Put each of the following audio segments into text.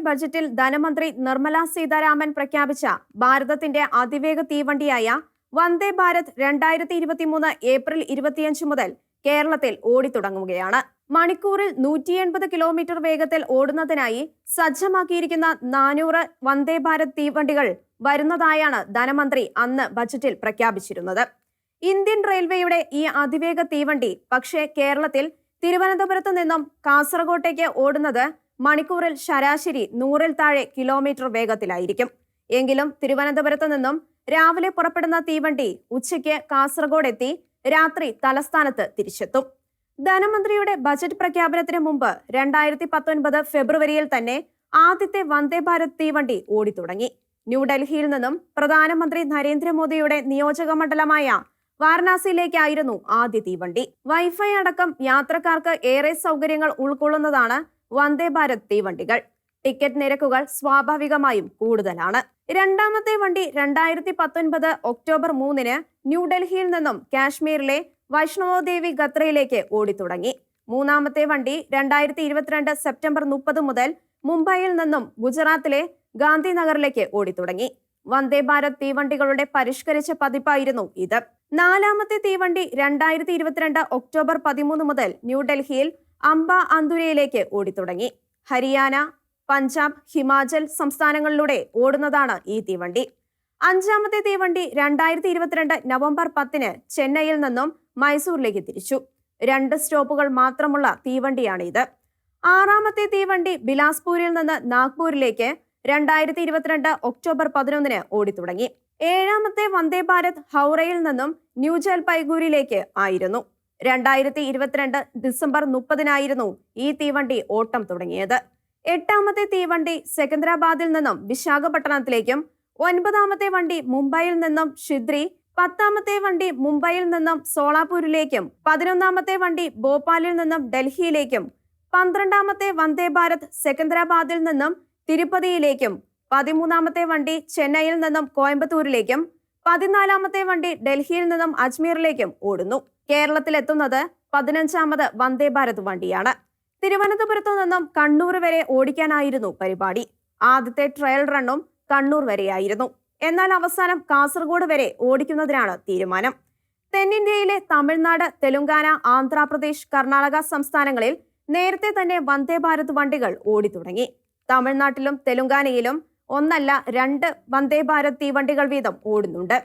ബജറ്റിൽ ധനമന്ത്രി നിർമ്മല സീതാരാമൻ പ്രഖ്യാപിച്ച ഭാരതത്തിന്റെ അതിവേഗ തീവണ്ടിയായ വന്ദേ ഭാരത് 2023 ഏപ്രിൽ 25 മുതൽ കേരളത്തിൽ ഓടിത്തുടങ്ങുകയാണ്. മണിക്കൂറിൽ 180 കിലോമീറ്റർ വേഗത്തിൽ ഓടുന്നതിനായി സജ്ജമാക്കിയിരിക്കുന്ന 400 വന്ദേ ഭാരത് തീവണ്ടികൾ വരുന്നതായാണ് ധനമന്ത്രി അന്ന് ബജറ്റിൽ പ്രഖ്യാപിച്ചിരുന്നത്. ഇന്ത്യൻ റെയിൽവേയുടെ ഈ അതിവേഗ തീവണ്ടി പക്ഷേ കേരളത്തിൽ തിരുവനന്തപുരത്ത് നിന്നും കാസർഗോട്ടേക്ക് ഓടുന്നത് മണിക്കൂറിൽ ശരാശരി 100-ൽ താഴെ കിലോമീറ്റർ വേഗത്തിലായിരിക്കും. എങ്കിലും തിരുവനന്തപുരത്ത് നിന്നും രാവിലെ പുറപ്പെടുന്ന തീവണ്ടി ഉച്ചയ്ക്ക് കാസർഗോഡ് എത്തി രാത്രി തലസ്ഥാനത്ത് തിരിച്ചെത്തും. ധനമന്ത്രിയുടെ ബജറ്റ് പ്രഖ്യാപനത്തിന് മുമ്പ് 2019 ഫെബ്രുവരിയിൽ തന്നെ ആദ്യത്തെ വന്ദേ ഭാരത് തീവണ്ടി ഓടിത്തുടങ്ങി. ന്യൂഡൽഹിയിൽ നിന്നും പ്രധാനമന്ത്രി നരേന്ദ്രമോദിയുടെ നിയോജക മണ്ഡലമായ വാരണാസിയിലേക്കായിരുന്നു ആദ്യ തീവണ്ടി. വൈഫൈ അടക്കം യാത്രക്കാർക്ക് ഏറെ സൗകര്യങ്ങൾ ഉൾക്കൊള്ളുന്നതാണ് വന്ദേ ഭാരത് തീവണ്ടികൾ. ടിക്കറ്റ് നിരക്കുകൾ സ്വാഭാവികമായും കൂടുതലാണ്. രണ്ടാമത്തെ വണ്ടി 2019 ഒക്ടോബർ 3-ന് ന്യൂഡൽഹിയിൽ നിന്നും കാശ്മീരിലെ വൈഷ്ണവോദേവി ഖത്രയിലേക്ക് ഓടിത്തുടങ്ങി. മൂന്നാമത്തെ വണ്ടി 2022 സെപ്റ്റംബർ 30 മുതൽ മുംബൈയിൽ നിന്നും ഗുജറാത്തിലെ ഗാന്ധിനഗറിലേക്ക് ഓടിത്തുടങ്ങി. വന്ദേ ഭാരത് തീവണ്ടികളുടെ പരിഷ്കരിച്ച പതിപ്പായിരുന്നു ഇത്. നാലാമത്തെ തീവണ്ടി 2022 ഒക്ടോബർ 13 മുതൽ ന്യൂഡൽഹിയിൽ അംബ അന്തുരയിലേക്ക് ഓടിത്തുടങ്ങി. ഹരിയാന, പഞ്ചാബ്, ഹിമാചൽ സംസ്ഥാനങ്ങളിലൂടെ ഓടുന്നതാണ് ഈ തീവണ്ടി. അഞ്ചാമത്തെ തീവണ്ടി 2022 നവംബർ 10-ന് ചെന്നൈയിൽ നിന്നും മൈസൂരിലേക്ക് തിരിച്ചു. 2 സ്റ്റോപ്പുകൾ മാത്രമുള്ള തീവണ്ടിയാണിത്. ആറാമത്തെ തീവണ്ടി ബിലാസ്പൂരിൽ നിന്ന് നാഗ്പൂരിലേക്ക് 2022 ഒക്ടോബർ 11-ന് ഓടിത്തുടങ്ങി. ഏഴാമത്തെ വന്ദേ ഭാരത് ഹൗറയിൽ നിന്നും ന്യൂ ജൽപൈഗൂരിലേക്ക് ആയിരുന്നു. 2022 ഡിസംബർ 30-നായിരുന്നു ഈ തീവണ്ടി ഓട്ടം തുടങ്ങിയത്. എട്ടാമത്തെ തീവണ്ടി സെക്കന്ദരാബാദിൽ നിന്നും വിശാഖപട്ടണത്തിലേക്കും, 9ാമത്തെ വണ്ടി മുംബൈയിൽ നിന്നും ഷിദ്രി, 10ാമത്തെ വണ്ടി മുംബൈയിൽ നിന്നും സോളാപൂരിലേക്കും, 11ാമത്തെ വണ്ടി ഭോപ്പാലിൽ നിന്നും ഡൽഹിയിലേക്കും, 12ാമത്തെ വന്ദേ ഭാരത് സെക്കന്ദരാബാദിൽ നിന്നും തിരുപ്പതിയിലേക്കും, 13ാമത്തെ വണ്ടി ചെന്നൈയിൽ നിന്നും കോയമ്പത്തൂരിലേക്കും, 14ാമത്തെ വണ്ടി ഡൽഹിയിൽ നിന്നും അജ്മീറിലേക്കും ഓടുന്നു. കേരളത്തിലെത്തുന്നത് 15ാമത് വന്ദേ ഭാരത് വണ്ടിയാണ്. തിരുവനന്തപുരത്തു നിന്നും കണ്ണൂർ വരെ ഓടിക്കാനായിരുന്നു പരിപാടി. ആദ്യത്തെ ട്രയൽ റണ്ണും കണ്ണൂർ വരെയായിരുന്നു. എന്നാൽ അവസാനം കാസർഗോഡ് വരെ ഓടിക്കുന്നതിനാണ് തീരുമാനം. തെന്നിന്ത്യയിലെ തമിഴ്നാട്, തെലുങ്കാന, ആന്ധ്രാപ്രദേശ്, കർണാടക സംസ്ഥാനങ്ങളിൽ നേരത്തെ തന്നെ വന്ദേ ഭാരത് വണ്ടികൾ ഓടിത്തുടങ്ങി. തമിഴ്നാട്ടിലും തെലുങ്കാനയിലും 1 അല്ല 2 വന്ദേ ഭാരത് തീവണ്ടികൾ വീതം ഓടുന്നുണ്ട്.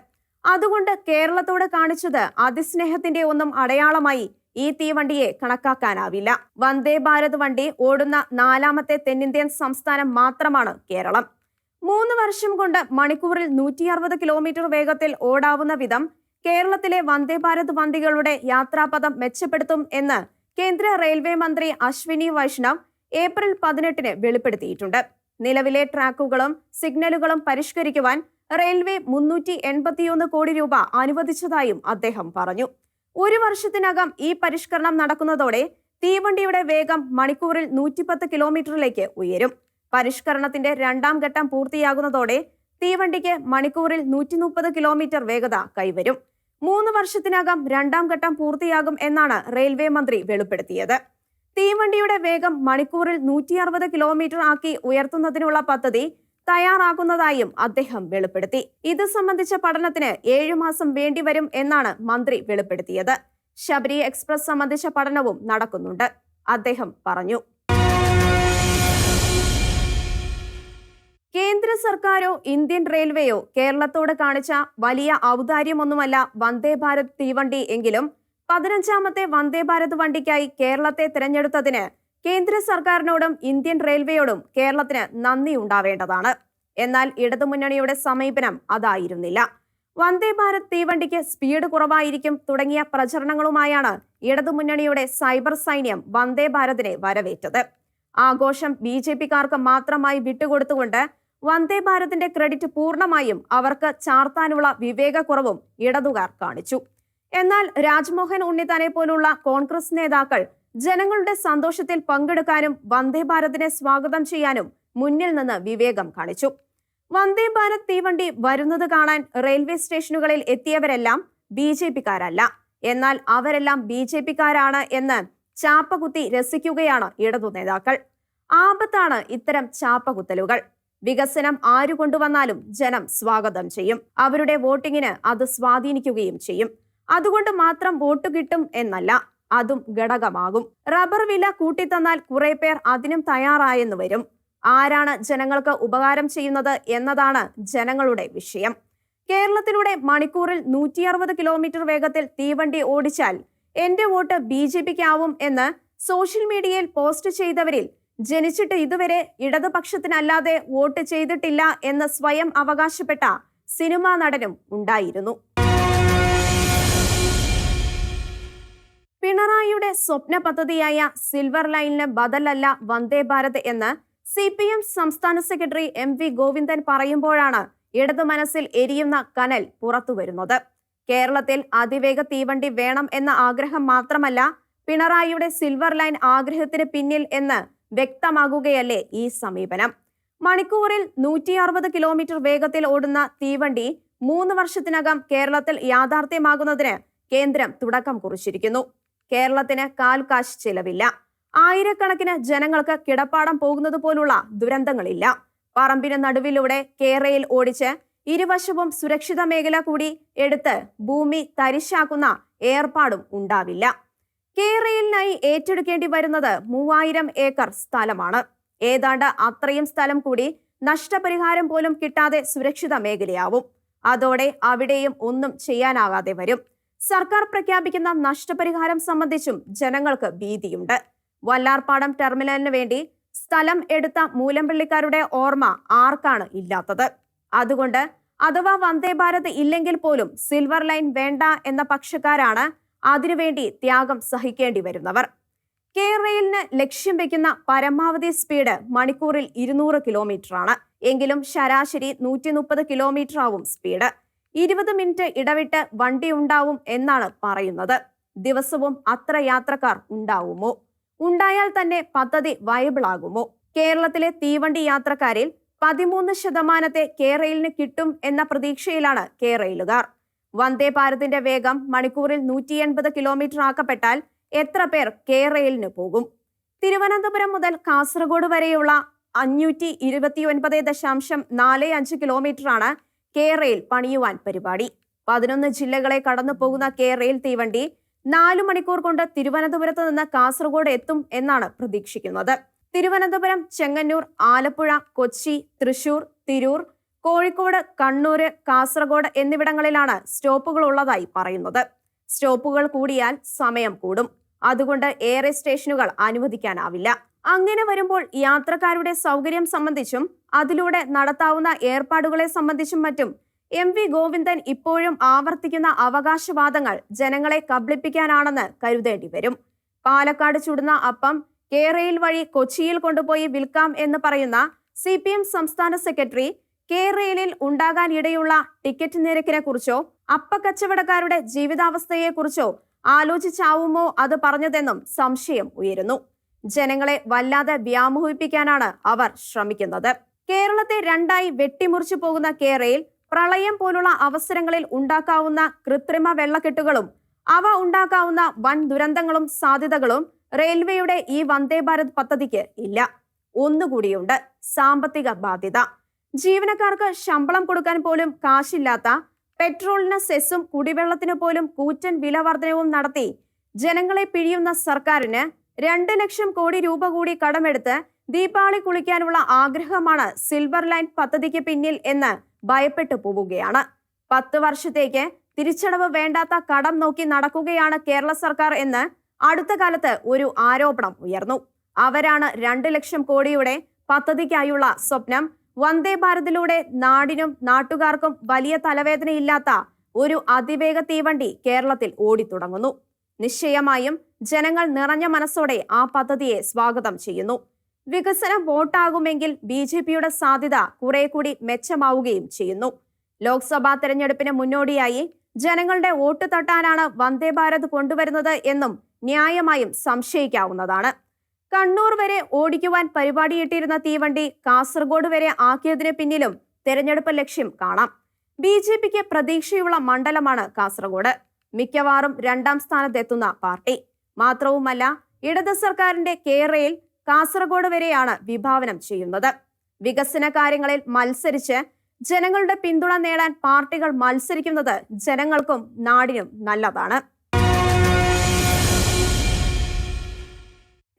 അതുകൊണ്ട് കേരളത്തോട് കാണിച്ചത് അതിസ്നേഹത്തിന്റെ ഒന്നും അടയാളമായി ഈ തീവണ്ടിയെ കണക്കാക്കാനാവില്ല. വന്ദേ ഭാരത് വണ്ടി ഓടുന്ന 4ാമത്തെ തെന്നിന്ത്യൻ സംസ്ഥാനം മാത്രമാണ് കേരളം. 3 വർഷം കൊണ്ട് മണിക്കൂറിൽ 160 കിലോമീറ്റർ വേഗത്തിൽ ഓടാവുന്ന വിധം കേരളത്തിലെ വന്ദേ ഭാരത് വണ്ടികളുടെ യാത്രാപഥം മെച്ചപ്പെടുത്തും എന്ന് കേന്ദ്ര റെയിൽവേ മന്ത്രി അശ്വിനി വൈഷ്ണവ് ഏപ്രിൽ 18-ന് വെളിപ്പെടുത്തിയിട്ടുണ്ട്. നിലവിലെ ട്രാക്കുകളും സിഗ്നലുകളും പരിഷ്കരിക്കുവാൻ റെയിൽവേ 381 കോടി രൂപ അനുവദിച്ചതായും അദ്ദേഹം പറഞ്ഞു. 1 വർഷത്തിനകം ഈ പരിഷ്കരണം നടക്കുന്നതോടെ തീവണ്ടിയുടെ വേഗം മണിക്കൂറിൽ 110 കിലോമീറ്ററിലേക്ക് ഉയരും. പരിഷ്കരണത്തിന്റെ 2ാം ഘട്ടം പൂർത്തിയാകുന്നതോടെ തീവണ്ടിക്ക് മണിക്കൂറിൽ 130 കിലോമീറ്റർ വേഗത കൈവരും. 3 വർഷത്തിനകം 2ാം ഘട്ടം പൂർത്തിയാകും എന്നാണ് റെയിൽവേ മന്ത്രി വെളിപ്പെടുത്തിയത്. തീവണ്ടിയുടെ വേഗം മണിക്കൂറിൽ 160 കിലോമീറ്റർ ആക്കി ഉയർത്തുന്നതിനുള്ള പദ്ധതി തയ്യാറാക്കുന്നതായും അദ്ദേഹം വെളിപ്പെടുത്തി. ഇത് സംബന്ധിച്ച പഠനത്തിന് 7 മാസം വേണ്ടിവരും എന്നാണ് മന്ത്രി വെളിപ്പെടുത്തിയത്. ശബരി എക്സ്പ്രസ് സംബന്ധിച്ച പഠനവും നടക്കുന്നുണ്ട്, അദ്ദേഹം പറഞ്ഞു. കേന്ദ്ര സർക്കാരോ ഇന്ത്യൻ റെയിൽവേയോ കേരളത്തോട് കാണിച്ച വലിയ ഔദാര്യമൊന്നുമല്ല വന്ദേ ഭാരത് തീവണ്ടി എങ്കിലും 15ാമത്തെ വന്ദേ ഭാരത് വണ്ടിക്കായി കേരളത്തെ തിരഞ്ഞെടുത്തതിന് കേന്ദ്ര സർക്കാരിനോടും ഇന്ത്യൻ റെയിൽവേയോടും കേരളത്തിന് നന്ദി ഉണ്ടാവേണ്ടതാണ്. എന്നാൽ ഇടതുമുന്നണിയുടെ സമീപനം അതായിരുന്നില്ല. വന്ദേ ഭാരത് തീവണ്ടിക്ക് സ്പീഡ് കുറവായിരിക്കും തുടങ്ങിയ പ്രചരണങ്ങളുമായാണ് ഇടതുമുന്നണിയുടെ സൈബർ സൈന്യം വന്ദേ ഭാരതിനെ വരവേറ്റത്. ആഘോഷം BJP-കാർക്ക് മാത്രമായി വിട്ടുകൊടുത്തുകൊണ്ട് വന്ദേ ഭാരതിന്റെ ക്രെഡിറ്റ് പൂർണ്ണമായും അവർക്ക് ചാർത്താനുള്ള വിവേകക്കുറവും ഇടതുകാർ കാണിച്ചു. എന്നാൽ രാജ്മോഹൻ ഉണ്ണിത്താനെ പോലുള്ള കോൺഗ്രസ് നേതാക്കൾ ജനങ്ങളുടെ സന്തോഷത്തിൽ പങ്കെടുക്കാനും വന്ദേ ഭാരതിനെ സ്വാഗതം ചെയ്യാനും മുന്നിൽ നിന്ന് വിവേകം കാണിച്ചു. വന്ദേ ഭാരത് തീവണ്ടി വരുന്നത് കാണാൻ റെയിൽവേ സ്റ്റേഷനുകളിൽ എത്തിയവരെല്ലാം BJP-കാരല്ല. എന്നാൽ അവരെല്ലാം BJP-കാരാണ് എന്ന് ചാപ്പകുത്തി രസിക്കുകയാണ് ഇടതു നേതാക്കൾ. ആപത്താണ് ഇത്തരം ചാപ്പകുത്തലുകൾ. വികസനം ആരു കൊണ്ടുവന്നാലും ജനം സ്വാഗതം ചെയ്യും. അവരുടെ വോട്ടിങ്ങിന് അത് സ്വാധീനിക്കുകയും ചെയ്യും. അതുകൊണ്ട് മാത്രം വോട്ട് കിട്ടും എന്നല്ല, അതും ഘടകമാകും. റബ്ബർ വില കൂട്ടിത്തന്നാൽ കുറെ പേർ അതിനും തയ്യാറായെന്ന് വരും. ആരാണ് ജനങ്ങൾക്ക് ഉപകാരം ചെയ്യുന്നത് എന്നതാണ് ജനങ്ങളുടെ വിഷയം. കേരളത്തിലൂടെ മണിക്കൂറിൽ 160 കിലോമീറ്റർ വേഗത്തിൽ തീവണ്ടി ഓടിച്ചാൽ എന്റെ വോട്ട് BJPക്കാവും എന്ന് സോഷ്യൽ മീഡിയയിൽ പോസ്റ്റ് ചെയ്തവരിൽ ജനിച്ചിട്ട് ഇതുവരെ ഇടതുപക്ഷത്തിനല്ലാതെ വോട്ട് ചെയ്തിട്ടില്ല എന്ന് സ്വയം അവകാശപ്പെട്ട സിനിമാ നടനും ഉണ്ടായിരുന്നു. പിണറായിയുടെ സ്വപ്ന പദ്ധതിയായ സിൽവർ ലൈനിന് ബദലല്ല വന്ദേ ഭാരത് എന്ന് CPM സംസ്ഥാന സെക്രട്ടറി MV ഗോവിന്ദൻ പറയുമ്പോഴാണ് ഇടതു മനസ്സിൽ എരിയുന്ന കനൽ പുറത്തുവരുന്നത്. കേരളത്തിൽ അതിവേഗ തീവണ്ടി വേണം എന്ന ആഗ്രഹം മാത്രമല്ല പിണറായിയുടെ സിൽവർ ലൈൻ ആഗ്രഹത്തിന് പിന്നിൽ എന്ന് വ്യക്തമാകുകയല്ലേ ഈ സമീപനം. മണിക്കൂറിൽ 160 കിലോമീറ്റർ വേഗത്തിൽ ഓടുന്ന തീവണ്ടി 3 വർഷത്തിനകം കേരളത്തിൽ യാഥാർത്ഥ്യമാകുന്നതിന് കേന്ദ്രം തുടക്കം കുറിച്ചിരിക്കുന്നു. കേരളത്തിന് കാൽക്കാശ് ചിലവില്ല. ആയിരക്കണക്കിന് ജനങ്ങൾക്ക് കിടപ്പാടം പോകുന്നത് പോലുള്ള ദുരന്തങ്ങളില്ല. പറമ്പിന് നടുവിലൂടെ കേരയിൽ ഓടിച്ച് ഇരുവശവും സുരക്ഷിത മേഖല കൂടി എടുത്ത് ഭൂമി തരിശാക്കുന്ന ഏർപ്പാടും ഉണ്ടാവില്ല. കേരയിലിനായി ഏറ്റെടുക്കേണ്ടി വരുന്നത് 3000 ഏക്കർ സ്ഥലമാണ്. ഏതാണ്ട് അത്രയും സ്ഥലം കൂടി നഷ്ടപരിഹാരം പോലും കിട്ടാതെ സുരക്ഷിത മേഖലയാവും. അതോടെ അവിടെയും ഒന്നും ചെയ്യാനാകാതെ വരും. സർക്കാർ പ്രഖ്യാപിക്കുന്ന നഷ്ടപരിഹാരം സംബന്ധിച്ചും ജനങ്ങൾക്ക് ഭീതിയുണ്ട്. വല്ലാർപാടം ടെർമിനലിന് വേണ്ടി സ്ഥലം എടുത്ത മൂലംപള്ളിക്കാരുടെ ഓർമ്മ ആർക്കാണ് ഇല്ലാത്തത്? അതുകൊണ്ട് അഥവാ വന്ദേ ഭാരത് ഇല്ലെങ്കിൽ പോലും സിൽവർ ലൈൻ വേണ്ട എന്ന പക്ഷക്കാരാണ് അതിനുവേണ്ടി ത്യാഗം സഹിക്കേണ്ടി വരുന്നവർ. കേരളത്തിന് ലക്ഷ്യം വെക്കുന്ന പരമാവധി സ്പീഡ് മണിക്കൂറിൽ 200 കിലോമീറ്റർ ആണ്. എങ്കിലും ശരാശരി 130 കിലോമീറ്റർ ആവും സ്പീഡ്. 20 മിനിറ്റ് ഇടവിട്ട് വണ്ടി ഉണ്ടാവും എന്നാണ് പറയുന്നത്. ദിവസവും അത്ര യാത്രക്കാർ ഉണ്ടാവുമോ? ഉണ്ടായാൽ തന്നെ പദ്ധതി വയബിൾ ആകുമോ? കേരളത്തിലെ തീവണ്ടി യാത്രക്കാരിൽ 13% കേരളിന് കിട്ടും എന്ന പ്രതീക്ഷയിലാണ് കേരളുകാർ. വന്ദേ ഭാരതിന്റെ വേഗം മണിക്കൂറിൽ 180 കിലോമീറ്റർ ആക്കപ്പെട്ടാൽ എത്ര പേർ കേരളിന് പോകും? തിരുവനന്തപുരം മുതൽ കാസർഗോഡ് വരെയുള്ള 529.45 കിലോമീറ്ററാണ് കേരയിൽ പണിയുവാൻ പരിപാടി. 11 ജില്ലകളെ കടന്നു പോകുന്ന കേരയിൽ തീവണ്ടി 4 മണിക്കൂർ കൊണ്ട് തിരുവനന്തപുരത്ത് നിന്ന് കാസർഗോഡ് എത്തും എന്നാണ് പ്രതീക്ഷിക്കുന്നത്. തിരുവനന്തപുരം, ചെങ്ങന്നൂർ, ആലപ്പുഴ, കൊച്ചി, തൃശൂർ, തിരൂർ, കോഴിക്കോട്, കണ്ണൂര്, കാസർഗോഡ് എന്നിവിടങ്ങളിലാണ് സ്റ്റോപ്പുകൾ ഉള്ളതായി പറയുന്നത്. സ്റ്റോപ്പുകൾ കൂടിയാൽ സമയം കൂടും. അതുകൊണ്ട് ഏറെ സ്റ്റേഷനുകൾ അനുവദിക്കാനാവില്ല. അങ്ങനെ വരുമ്പോൾ യാത്രക്കാരുടെ സൗകര്യം സംബന്ധിച്ചും അതിലൂടെ നടത്താവുന്ന ഏർപ്പാടുകളെ സംബന്ധിച്ചും മറ്റും MV ഗോവിന്ദൻ ഇപ്പോഴും ആവർത്തിക്കുന്ന അവകാശവാദങ്ങൾ ജനങ്ങളെ കബളിപ്പിക്കാനാണെന്ന് കരുതേണ്ടി വരും. പാലക്കാട് ചുടുന്ന അപ്പം കേരയിൽ വഴി കൊച്ചിയിൽ കൊണ്ടുപോയി വിൽക്കാം എന്ന് പറയുന്ന CPM സംസ്ഥാന സെക്രട്ടറി കേരളിൽ ഉണ്ടാകാനിടയുള്ള ടിക്കറ്റ് നിരക്കിനെ കുറിച്ചോ അപ്പക്കച്ചവടക്കാരുടെ ജീവിതാവസ്ഥയെക്കുറിച്ചോ ആലോചിച്ചാവുമോ അത് പറഞ്ഞതെന്നും സംശയം ഉയരുന്നു. ജനങ്ങളെ വല്ലാതെ വ്യാമോഹിപ്പിക്കാനാണ് അവർ ശ്രമിക്കുന്നത്. കേരളത്തെ രണ്ടായി വെട്ടിമുറിച്ചു പോകുന്ന കേരയിൽ പ്രളയം പോലുള്ള അവസരങ്ങളിൽ ഉണ്ടാക്കാവുന്ന കൃത്രിമ വെള്ളക്കെട്ടുകളും അവ ഉണ്ടാക്കാവുന്ന വൻ ദുരന്തങ്ങളും സാധ്യതകളും റെയിൽവേയുടെ ഈ വന്ദേ ഭാരത് പദ്ധതിക്ക് ഇല്ല. ഒന്നുകൂടിയുണ്ട്, സാമ്പത്തിക ബാധ്യത. ജീവനക്കാർക്ക് ശമ്പളം കൊടുക്കാൻ പോലും കാശില്ലാത്ത, പെട്രോളിന് സെസ്സും കുടിവെള്ളത്തിന് പോലും കൂറ്റൻ വില വർധനവും നടത്തി ജനങ്ങളെ പിഴിയുന്ന സർക്കാരിന് 2 ലക്ഷം കോടി രൂപ കൂടി കടമെടുത്ത് ദീപാവലി കുളിക്കാനുള്ള ആഗ്രഹമാണ് സിൽവർ ലൈൻ പദ്ധതിക്ക് പിന്നിൽ എന്ന് ഭയപ്പെട്ടു പോവുകയാണ്. 10 വർഷത്തേക്ക് തിരിച്ചടവ് വേണ്ടാത്ത കടം നോക്കി നടക്കുകയാണ് കേരള സർക്കാർ എന്ന് അടുത്ത കാലത്ത് ഒരു ആരോപണം ഉയർന്നു. അവരാണ് 2 ലക്ഷം കോടിയുടെ പദ്ധതിക്കായുള്ള സ്വപ്നം വന്ദേ ഭാരതിലൂടെ നാടിനും നാട്ടുകാർക്കും വലിയ തലവേദനയില്ലാത്ത ഒരു അതിവേഗ തീവണ്ടി കേരളത്തിൽ ഓടിത്തുടങ്ങുന്നു. നിശ്ചയമായും ജനങ്ങൾ നിറഞ്ഞ മനസ്സോടെ ആ പദ്ധതിയെ സ്വാഗതം ചെയ്യുന്നു. വികസനം വോട്ടാകുമെങ്കിൽ BJPയുടെ സാധ്യത കുറെ കൂടി മെച്ചമാവുകയും ചെയ്യുന്നു. ലോക്സഭാ തെരഞ്ഞെടുപ്പിന് മുന്നോടിയായി ജനങ്ങളുടെ വോട്ട് തട്ടാനാണ് വന്ദേ ഭാരത് കൊണ്ടുവരുന്നത് എന്നും ന്യായമായും സംശയിക്കാവുന്നതാണ്. കണ്ണൂർ വരെ ഓടിക്കുവാൻ പരിപാടിയിട്ടിരുന്ന തീവണ്ടി കാസർഗോഡ് വരെ ആക്കിയതിന് പിന്നിലും തെരഞ്ഞെടുപ്പ് ലക്ഷ്യം കാണാം. BJPക്ക് പ്രതീക്ഷയുള്ള മണ്ഡലമാണ് കാസർഗോഡ്. മിക്കവാറും 2ാം സ്ഥാനത്തെത്തുന്ന പാർട്ടി. മാത്രവുമല്ല, ഇടത് സർക്കാരിന്റെ കേരയിൽ കാസർഗോഡ് വരെയാണ് വിഭാവനം ചെയ്യുന്നത്. വികസന കാര്യങ്ങളിൽ മത്സരിച്ച് ജനങ്ങളുടെ പിന്തുണ നേടാൻ പാർട്ടികൾ മത്സരിക്കുന്നത് ജനങ്ങൾക്കും നാടിനും നല്ലതാണ്.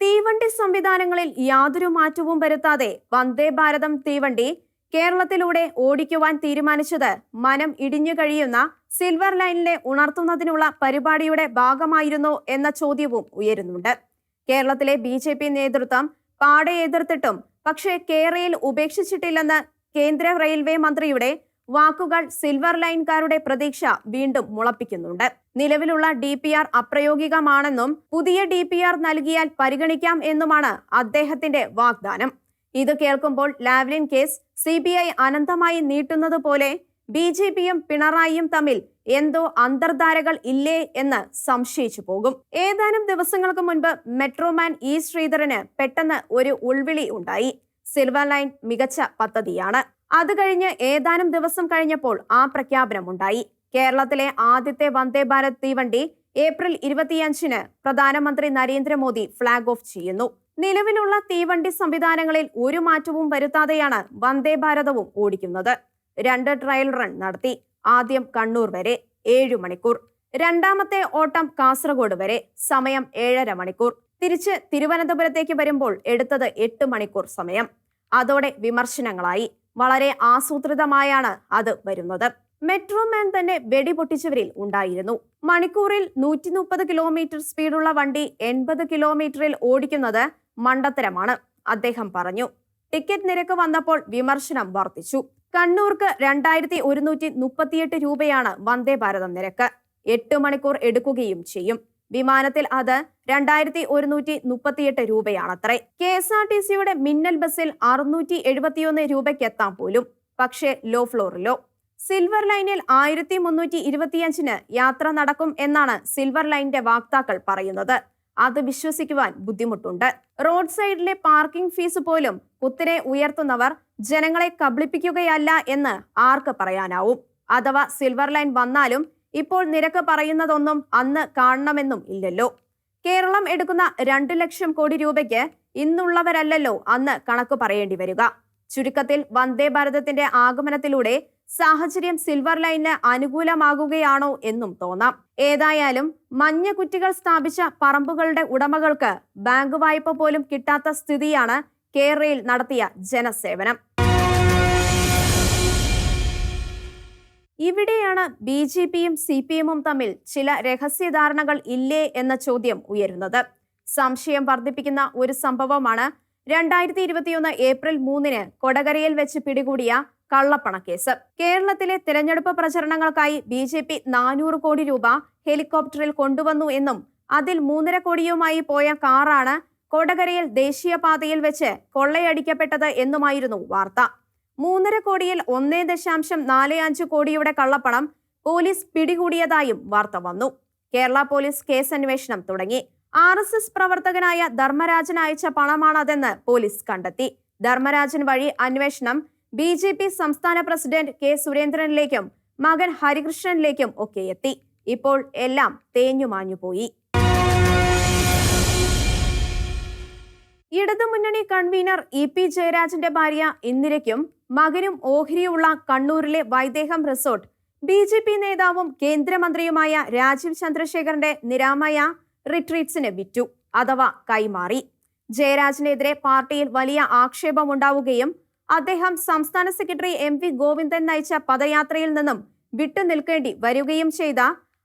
തീവണ്ടി സംവിധാനങ്ങളിൽ യാതൊരു മാറ്റവും വരുത്താതെ വന്ദേ ഭാരതം തീവണ്ടി കേരളത്തിലൂടെ ഓടിക്കുവാൻ തീരുമാനിച്ചത് മനം ഇടിഞ്ഞു കഴിയുന്ന സിൽവർ ലൈനിനെ ഉണർത്തുന്നതിനുള്ള പരിപാടിയുടെ ഭാഗമായിരുന്നോ എന്ന ചോദ്യവും ഉയരുന്നുണ്ട്. കേരളത്തിലെ BJP നേതൃത്വം പാടെ എതിർത്തിട്ടും പക്ഷേ കേരയിൽ ഉപേക്ഷിച്ചിട്ടില്ലെന്ന് കേന്ദ്ര റെയിൽവേ മന്ത്രിയുടെ വാക്കുകൾ സിൽവർ ലൈൻകാരുടെ പ്രതീക്ഷ വീണ്ടും മുളപ്പിക്കുന്നുണ്ട്. നിലവിലുള്ള DPR അപ്രായോഗികമാണെന്നും പുതിയ DPR നൽകിയാൽ പരിഗണിക്കാം എന്നുമാണ് അദ്ദേഹത്തിന്റെ വാഗ്ദാനം. ഇത് കേൾക്കുമ്പോൾ ലാവ്ലിൻ കേസ് CBI അനന്തമായി നീട്ടുന്നത് പോലെ BJPയും പിണറായിയും തമ്മിൽ എന്തോ അന്തർധാരകൾ ഇല്ലേ എന്ന് സംശയിച്ചു പോകും. ഏതാനും ദിവസങ്ങൾക്ക് മുൻപ് മെട്രോമാൻ E ശ്രീധരന് പെട്ടെന്ന് ഒരു ഉൾവിളി ഉണ്ടായി. സിൽവർ ലൈൻ മികച്ച പദ്ധതിയാണ്. അത് കഴിഞ്ഞ് ഏതാനും ദിവസം കഴിഞ്ഞപ്പോൾ ആ പ്രഖ്യാപനമുണ്ടായി. കേരളത്തിലെ ആദ്യത്തെ വന്ദേ ഭാരത് തീവണ്ടി ഏപ്രിൽ 25-ന് പ്രധാനമന്ത്രി നരേന്ദ്രമോദി ഫ്ളാഗ് ഓഫ് ചെയ്യുന്നു. നിലവിലുള്ള തീവണ്ടി സംവിധാനങ്ങളിൽ ഒരു മാറ്റവും വരുത്താതെയാണ് വന്ദേ ഭാരതവും ഓടിക്കുന്നത്. 2 ട്രയൽ റൺ നടത്തി. ആദ്യം കണ്ണൂർ വരെ 7 മണിക്കൂർ, രണ്ടാമത്തെ ഓട്ടം കാസർഗോഡ് വരെ സമയം 7.5 മണിക്കൂർ, തിരിച്ച് തിരുവനന്തപുരത്തേക്ക് വരുമ്പോൾ എടുത്തത് 8 മണിക്കൂർ സമയം. അതോടെ വിമർശനങ്ങളായി. വളരെ ആസൂത്രിതമായാണ് അത് വരുന്നത്. മെട്രോമാൻ തന്നെ വെടിപൊട്ടിച്ചവരിൽ ഉണ്ടായിരുന്നു. മണിക്കൂറിൽ 130 കിലോമീറ്റർ സ്പീഡുള്ള വണ്ടി 80 കിലോമീറ്ററിൽ ഓടിക്കുന്നത് മണ്ടത്തരമാണ്, അദ്ദേഹം പറഞ്ഞു. ടിക്കറ്റ് നിരക്ക് വന്നപ്പോൾ വിമർശനം വർദ്ധിച്ചു. കണ്ണൂർക്ക് 2138 രൂപയാണ് വന്ദേ ഭാരതം നിരക്ക്. 8 മണിക്കൂർ എടുക്കുകയും ചെയ്യും. വിമാനത്തിൽ അത് 2138 രൂപയാണത്രേ. KSRTCയുടെ മിന്നൽ ബസ്സിൽ 671 രൂപയ്ക്ക് എത്താൻ പോലും. പക്ഷേ ലോ ഫ്ലോറിലോ. സിൽവർ ലൈനിൽ 1325-ന് യാത്ര നടക്കും എന്നാണ് സിൽവർ ലൈനിന്റെ വാക്താക്കൾ പറയുന്നത്. അത് വിശ്വസിക്കുവാൻ ബുദ്ധിമുട്ടുണ്ട്. റോഡ് സൈഡിലെ പാർക്കിംഗ് ഫീസ് പോലും കുത്തിനെ ഉയർത്തുന്നവർ ജനങ്ങളെ കബളിപ്പിക്കുകയല്ല എന്ന് ആർക്ക് പറയാനാവും? അഥവാ സിൽവർ ലൈൻ വന്നാലും ഇപ്പോൾ നിരക്ക് പറയുന്നതൊന്നും അന്ന് കാണണമെന്നും ഇല്ലല്ലോ. കേരളം എടുക്കുന്ന 2 ലക്ഷം കോടി രൂപയ്ക്ക് ഇന്നുള്ളവരല്ലല്ലോ അന്ന് കണക്ക് പറയേണ്ടി വരിക. ചുരുക്കത്തിൽ വന്ദേ ഭാരതത്തിന്റെ ആഗമനത്തിലൂടെ സാഹചര്യം സിൽവർ ലൈനിന് അനുകൂലമാകുകയാണോ എന്നും തോന്നാം. ഏതായാലും മഞ്ഞ കുറ്റികൾ സ്ഥാപിച്ച പറമ്പുകളുടെ ഉടമകൾക്ക് ബാങ്ക് വായ്പ പോലും കിട്ടാത്ത സ്ഥിതിയാണ് കേരളയിൽ നടത്തിയ ജനസേവനം. ഇവിടെയാണ് BJPയും CPMും തമ്മിൽ ചില രഹസ്യധാരണകൾ ഇല്ലേ എന്ന ചോദ്യം ഉയരുന്നത്. സംശയം വർദ്ധിപ്പിക്കുന്ന ഒരു സംഭവമാണ് 2021 ഏപ്രിൽ 3-ന് കൊടകരയിൽ വെച്ച് പിടികൂടിയ കള്ളപ്പണക്കേസ്. കേരളത്തിലെ തിരഞ്ഞെടുപ്പ് പ്രചരണങ്ങൾക്കായി BJP 400 കോടി രൂപ ഹെലികോപ്റ്ററിൽ കൊണ്ടുവന്നു എന്നും അതിൽ 3.5 കോടിയുമായി പോയ കാറാണ് കൊടകരയിൽ ദേശീയപാതയിൽ വെച്ച് കൊള്ളയടിക്കപ്പെട്ടത് എന്നുമായിരുന്നു വാർത്ത. 3.5 കോടിയിൽ 1.45 കോടിയുടെ കള്ളപ്പണം പോലീസ് പിടികൂടിയതായും വാർത്ത വന്നു. കേരള പോലീസ് കേസ് അന്വേഷണം തുടങ്ങി. RSS പ്രവർത്തകനായ ധർമ്മരാജൻ അയച്ച പണമാണതെന്ന് പോലീസ് കണ്ടെത്തി. ധർമ്മരാജൻ വഴി അന്വേഷണം BJP സംസ്ഥാന പ്രസിഡന്റ് K സുരേന്ദ്രനിലേക്കും മകൻ ഹരികൃഷ്ണനിലേക്കും ഒക്കെ എത്തി. ഇപ്പോൾ എല്ലാം തേഞ്ഞുമാഞ്ഞുപോയി. ഇടതുമുന്നണി കൺവീനർ EP ജയരാജന്റെ ഭാര്യ ഇന്ദിരയ്ക്കും മകനും ഓഹരിയുള്ള കണ്ണൂരിലെ വൈദേഹം റിസോർട്ട് BJP നേതാവും കേന്ദ്രമന്ത്രിയുമായ രാജീവ് ചന്ദ്രശേഖറിന്റെ നിരാമയ റിട്രീറ്റ്സിന് വിറ്റു, അഥവാ കൈമാറി. ജയരാജനെതിരെ പാർട്ടിയിൽ വലിയ ആക്ഷേപമുണ്ടാവുകയും അദ്ദേഹം സംസ്ഥാന സെക്രട്ടറി MV ഗോവിന്ദൻ നയിച്ച പദയാത്രയിൽ നിന്നും വിട്ടുനിൽക്കേണ്ടി വരികയും ചെയ്ത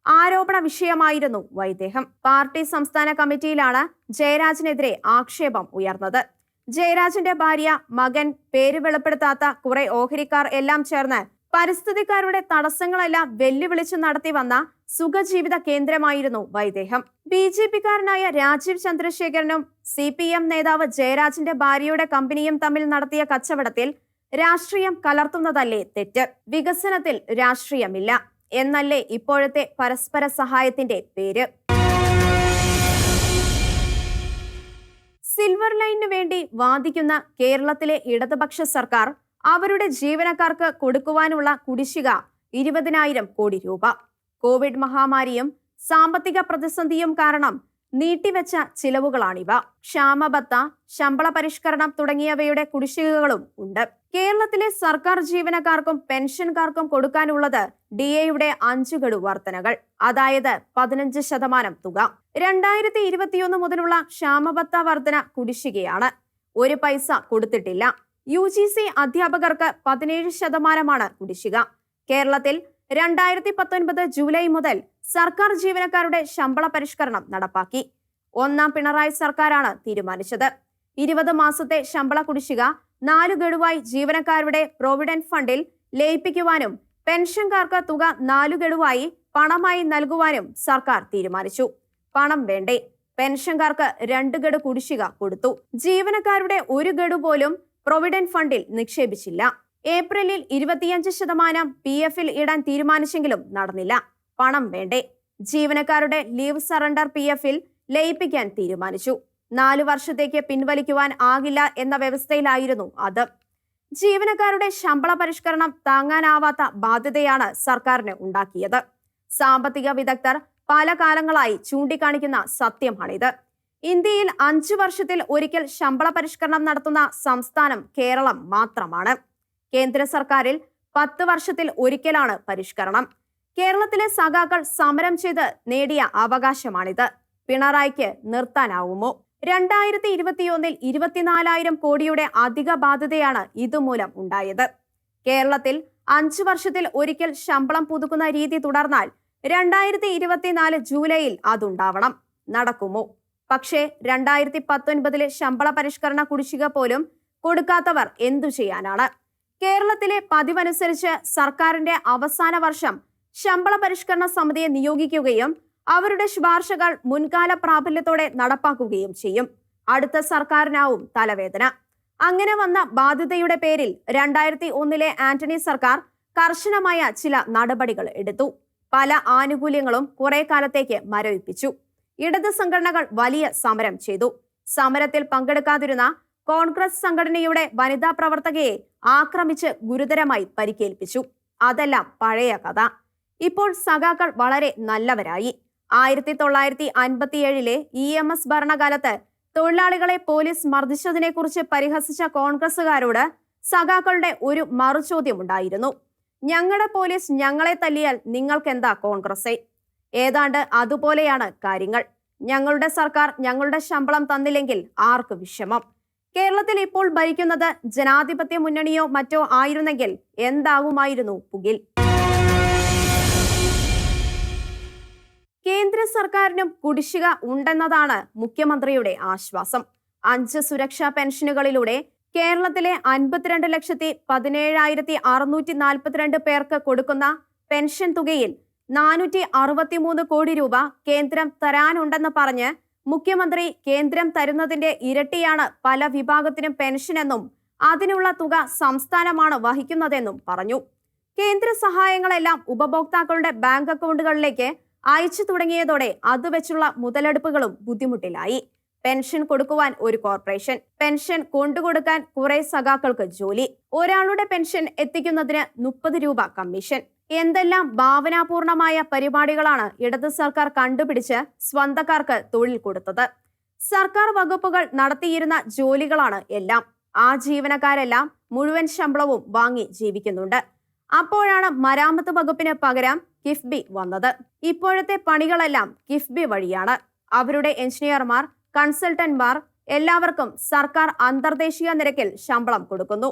ആരോപണ വിഷയമായിരുന്നു വൈദേഹം. പാർട്ടി സംസ്ഥാന കമ്മിറ്റിയിലാണ് ജയരാജനെതിരെ ആക്ഷേപം ഉയർന്നത്. ജയരാജന്റെ ഭാര്യ, മകൻ, പേര് വെളിപ്പെടുത്താത്ത കുറെ ഓഹരിക്കാർ എല്ലാം ചേർന്ന് പരിസ്ഥിതിക്കാരുടെ തടസ്സങ്ങളെല്ലാം വെല്ലുവിളിച്ചു നടത്തി വന്ന സുഖജീവിത കേന്ദ്രമായിരുന്നു വൈദേഹം. BJPക്കാരനായ രാജീവ് ചന്ദ്രശേഖരനും CPM നേതാവ് ജയരാജന്റെ ഭാര്യയുടെ കമ്പനിയും തമ്മിൽ നടത്തിയ കച്ചവടത്തിൽ രാഷ്ട്രീയം കലർത്തുന്നതല്ലേ തെറ്റ്? വികസനത്തിൽ രാഷ്ട്രീയമില്ല എന്നല്ലേ ഇപ്പോഴത്തെ പരസ്പര സഹായത്തിന്റെ പേര്? സിൽവർ ലൈനിന് വേണ്ടി വാദിക്കുന്ന കേരളത്തിലെ ഇടതുപക്ഷ സർക്കാർ അവരുടെ ജീവനക്കാർക്ക് കൊടുക്കുവാനുള്ള കുടിശ്ശിക 20,000 കോടി രൂപ. കോവിഡ് മഹാമാരിയും സാമ്പത്തിക പ്രതിസന്ധിയും കാരണം നീട്ടിവെച്ച ചിലവുകളാണിവ. ക്ഷാമബത്ത, ശമ്പള പരിഷ്കരണം തുടങ്ങിയവയുടെ കുടിശ്ശികകളും ഉണ്ട്. കേരളത്തിലെ സർക്കാർ ജീവനക്കാർക്കും പെൻഷൻകാർക്കും കൊടുക്കാനുള്ളത് DAയുടെ 5 ഗഡു വർധനകൾ, അതായത് 15% തുക. 2021 മുതലുള്ള ക്ഷാമബത്ത വർധന കുടിശ്ശികയാണ്. 1 പൈസ കൊടുത്തിട്ടില്ല. UGC അധ്യാപകർക്ക് 17% കുടിശ്ശിക. കേരളത്തിൽ 2019 ജൂലൈ മുതൽ സർക്കാർ ജീവനക്കാരുടെ ശമ്പള പരിഷ്കരണം നടപ്പാക്കി. 1ാം പിണറായി സർക്കാരാണ് തീരുമാനിച്ചത്. 20 മാസത്തെ ശമ്പള കുടിശ്ശിക 4 ഗഡുവായി ജീവനക്കാരുടെ പ്രൊവിഡന്റ് ഫണ്ടിൽ ലയിപ്പിക്കുവാനും പെൻഷൻകാർക്ക് തുക 4 ഗഡുവായി പണമായി നൽകുവാനും സർക്കാർ തീരുമാനിച്ചു. പണം വേണ്ടേ? പെൻഷൻകാർക്ക് 2 ഗഡു കുടിശ്ശിക കൊടുത്തു. ജീവനക്കാരുടെ 1 ഗഡു പോലും പ്രൊവിഡന്റ് ഫണ്ടിൽ നിക്ഷേപിച്ചില്ല. ഏപ്രിലിൽ 25% PFൽ ഇടാൻ തീരുമാനിച്ചെങ്കിലും നടന്നില്ല. പണം വേണ്ടേ? ജീവനക്കാരുടെ ലീവ് സറണ്ടർ PFൽ ലയിപ്പിക്കാൻ തീരുമാനിച്ചു. 4 വർഷത്തേക്ക് പിൻവലിക്കുവാൻ ആകില്ല എന്ന വ്യവസ്ഥയിലായിരുന്നു അത്. ജീവനക്കാരുടെ ശമ്പള പരിഷ്കരണം താങ്ങാനാവാത്ത ബാധ്യതയാണ് സർക്കാരിന് ഉണ്ടാക്കിയത്. സാമ്പത്തിക വിദഗ്ധർ പല കാലങ്ങളായി ചൂണ്ടിക്കാണിക്കുന്ന സത്യമാണിത്. ഇന്ത്യയിൽ 5 വർഷത്തിൽ ഒരിക്കൽ ശമ്പള പരിഷ്കരണം നടത്തുന്ന സംസ്ഥാനം കേരളം മാത്രമാണ്. കേന്ദ്ര സർക്കാരിൽ 10 വർഷത്തിൽ ഒരിക്കലാണ് പരിഷ്കരണം. കേരളത്തിലെ സഖാക്കൾ സമരം ചെയ്ത് നേടിയ അവകാശമാണിത്. പിണറായിക്ക് നിർത്താനാവുമോ? 2021 24,000 കോടിയുടെ അധിക ബാധ്യതയാണ് ഇതുമൂലം ഉണ്ടായത്. കേരളത്തിൽ 5 വർഷത്തിൽ ഒരിക്കൽ ശമ്പളം പുതുക്കുന്ന രീതി തുടർന്നാൽ 2024 ജൂലൈയിൽ അതുണ്ടാവണം. നടക്കുമോ? പക്ഷേ 2019 ശമ്പള പരിഷ്കരണ കുടിശ്ശിക പോലും കൊടുക്കാത്തവർ എന്തു ചെയ്യാനാണ്? കേരളത്തിലെ പതിവനുസരിച്ച് സർക്കാരിന്റെ അവസാന വർഷം ശമ്പള പരിഷ്കരണ സമിതിയെ നിയോഗിക്കുകയും അവരുടെ ശുപാർശകൾ മുൻകാല പ്രാബല്യത്തോടെ നടപ്പാക്കുകയും ചെയ്യും. അടുത്ത സർക്കാരിനാവും തലവേദന. അങ്ങനെ വന്ന ബാധ്യതയുടെ പേരിൽ 2001 ആന്റണി സർക്കാർ കർശനമായ ചില നടപടികൾ എടുത്തു. പല ആനുകൂല്യങ്ങളും കുറെ കാലത്തേക്ക് മരവിപ്പിച്ചു. ഇടത് സംഘടനകൾ വലിയ സമരം ചെയ്തു. സമരത്തിൽ പങ്കെടുക്കാതിരുന്ന കോൺഗ്രസ് സംഘടനയുടെ വനിതാ പ്രവർത്തകയെ ആക്രമിച്ച് ഗുരുതരമായി പരിക്കേൽപ്പിച്ചു. അതെല്ലാം പഴയ കഥ. ഇപ്പോൾ സഖാക്കൾ വളരെ നല്ലവരായി. 1957 EMS ഭരണകാലത്ത് തൊഴിലാളികളെ പോലീസ് മർദ്ദിച്ചതിനെ കുറിച്ച് പരിഹസിച്ച കോൺഗ്രസുകാരോട് സഖാക്കളുടെ ഒരു മറുചോദ്യമുണ്ടായിരുന്നു. ഞങ്ങളുടെ പോലീസ് ഞങ്ങളെ തല്ലിയാൽ നിങ്ങൾക്കെന്താ കോൺഗ്രസേ? ഏതാണ്ട് അതുപോലെയാണ് കാര്യങ്ങൾ. ഞങ്ങളുടെ സർക്കാർ ഞങ്ങളുടെ ശമ്പളം തന്നില്ലെങ്കിൽ ആർക്ക് വിഷമം? കേരളത്തിൽ ഇപ്പോൾ ഭരിക്കുന്നത് ജനാധിപത്യ മുന്നണിയോ മറ്റോ ആയിരുന്നെങ്കിൽ എന്താകുമായിരുന്നു പുകിൽ? കേന്ദ്ര സർക്കാരിനും കുടിശ്ശിക ഉണ്ടെന്നതാണ് മുഖ്യമന്ത്രിയുടെ ആശ്വാസം. 5 സുരക്ഷാ പെൻഷനുകളിലൂടെ കേരളത്തിലെ 52,17,642 പേർക്ക് കൊടുക്കുന്ന പെൻഷൻ തുകയിൽ 463 കോടി രൂപ കേന്ദ്രം തരാനുണ്ടെന്ന് പറഞ്ഞ് മുഖ്യമന്ത്രി കേന്ദ്രം തരുന്നതിന്റെ ഇരട്ടിയാണ് പല വിഭാഗത്തിനും പെൻഷനെന്നും അതിനുള്ള തുക സംസ്ഥാനമാണ് വഹിക്കുന്നതെന്നും പറഞ്ഞു. കേന്ദ്ര സഹായങ്ങളെല്ലാം ഉപഭോക്താക്കളുടെ ബാങ്ക് അക്കൗണ്ടുകളിലേക്ക് അയച്ചു തുടങ്ങിയതോടെ അത് വെച്ചുള്ള മുതലെടുപ്പുകളും ബുദ്ധിമുട്ടിലായി. പെൻഷൻ കൊടുക്കുവാൻ ഒരു കോർപ്പറേഷൻ, പെൻഷൻ കൊണ്ടുകൊടുക്കാൻ കുറെ സഖാക്കൾക്ക് ജോലി, ഒരാളുടെ പെൻഷൻ എത്തിക്കുന്നതിന് 30 രൂപ കമ്മീഷൻ. എന്തെല്ലാം ഭാവനാപൂർണമായ പരിപാടികളാണ് ഇടത് സർക്കാർ കണ്ടുപിടിച്ച് സ്വന്തക്കാർക്ക് തൊഴിൽ കൊടുത്തത്. സർക്കാർ വകുപ്പുകൾ നടത്തിയിരുന്ന ജോലികളാണ് എല്ലാം. ആ ജീവനക്കാരെല്ലാം മുഴുവൻ ശമ്പളവും വാങ്ങി ജീവിക്കുന്നുണ്ട്. അപ്പോഴാണ് മരാമത്ത് വകുപ്പിന് പകരം കിഫ്ബി വന്നത്. ഇപ്പോഴത്തെ പണികളെല്ലാം കിഫ്ബി വഴിയാണ്. അവരുടെ എഞ്ചിനീയർമാർ, കൺസൾട്ടന്റ്മാർ എല്ലാവർക്കും സർക്കാർ അന്തർദേശീയ നിരക്കിൽ ശമ്പളം കൊടുക്കുന്നു.